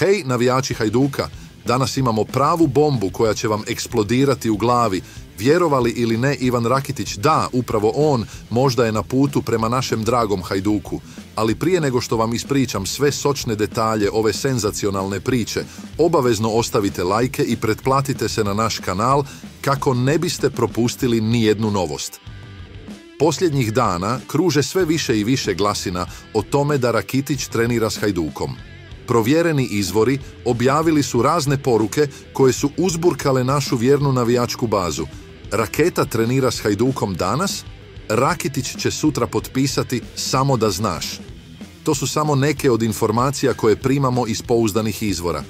Hej, navijači Hajduka, danas imamo pravu bombu koja će vam eksplodirati u glavi. Vjerovali ili ne, Ivan Rakitić, da, upravo on, možda je na putu prema našem dragom Hajduku. Ali prije nego što vam ispričam sve sočne detalje ove senzacionalne priče, obavezno ostavite lajke i pretplatite se na naš kanal kako ne biste propustili nijednu novost. Posljednjih dana kruže sve više i više glasina o tome da Rakitić trenira s Hajdukom. Provjereni izvori objavili su razne poruke koje su uzburkale našu vjernu navijačku bazu. Raketa trenira s Hajdukom danas, Rakitić će sutra potpisati, samo da znaš. To su samo neke od informacija koje primamo iz pouzdanih izvora.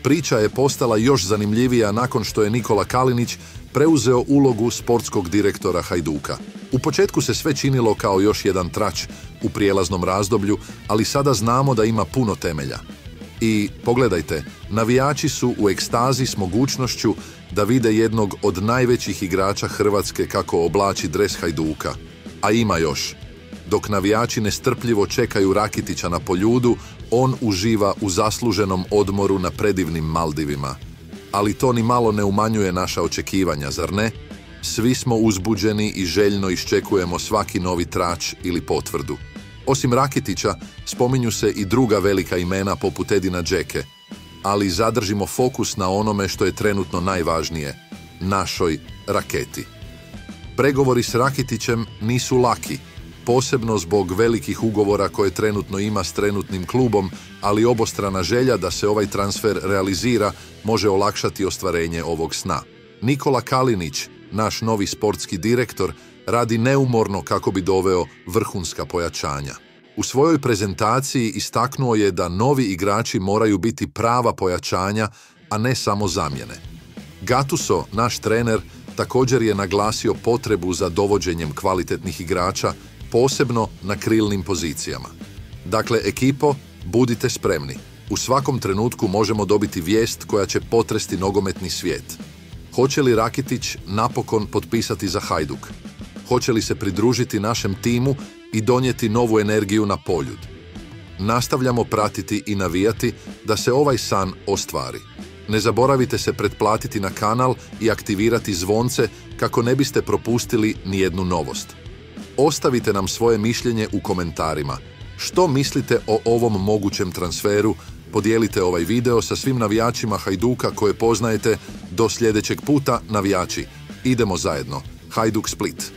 Priča je postala još zanimljivija nakon što je Nikola Kalinić preuzeo ulogu sportskog direktora Hajduka. U početku se sve činilo kao još jedan trač u prijelaznom razdoblju, ali sada znamo da ima puno temelja. I pogledajte, navijači su u ekstazi s mogućnošću da vide jednog od najvećih igrača Hrvatske kako oblači dres Hajduka. A ima još. Dok navijači nestrpljivo čekaju Rakitića na Poljudu, on uživa u zasluženom odmoru na predivnim Maldivima. Ali to ni malo ne umanjuje naša očekivanja, zar ne? Svi smo uzbuđeni i željno iščekujemo svaki novi trač ili potvrdu. Osim Rakitića, spominju se i druga velika imena poput Edina Džeke. Ali zadržimo fokus na onome što je trenutno najvažnije, našoj raketi. Pregovori s Rakitićem nisu laki, posebno zbog velikih ugovora koje trenutno ima s trenutnim klubom, ali obostrana želja da se ovaj transfer realizira može olakšati ostvarenje ovog sna. Nikola Kalinić, naš novi sportski direktor, radi neumorno kako bi doveo vrhunska pojačanja. U svojoj prezentaciji istaknuo je da novi igrači moraju biti prava pojačanja, a ne samo zamjene. Gattuso, naš trener, također je naglasio potrebu za dovođenjem kvalitetnih igrača, posebno na krilnim pozicijama. Dakle, ekipo, budite spremni. U svakom trenutku možemo dobiti vijest koja će potresti nogometni svijet. Hoće li Rakitić napokon potpisati za Hajduk? Hoće li se pridružiti našem timu i donijeti novu energiju na Poljud? Nastavljamo pratiti i navijati da se ovaj san ostvari. Ne zaboravite se pretplatiti na kanal i aktivirati zvonce kako ne biste propustili nijednu novost. Ostavite nam svoje mišljenje u komentarima. Što mislite o ovom mogućem transferu? Podijelite ovaj video sa svim navijačima Hajduka koje poznajete. Do sljedećeg puta, navijači. Idemo zajedno. Hajduk Split.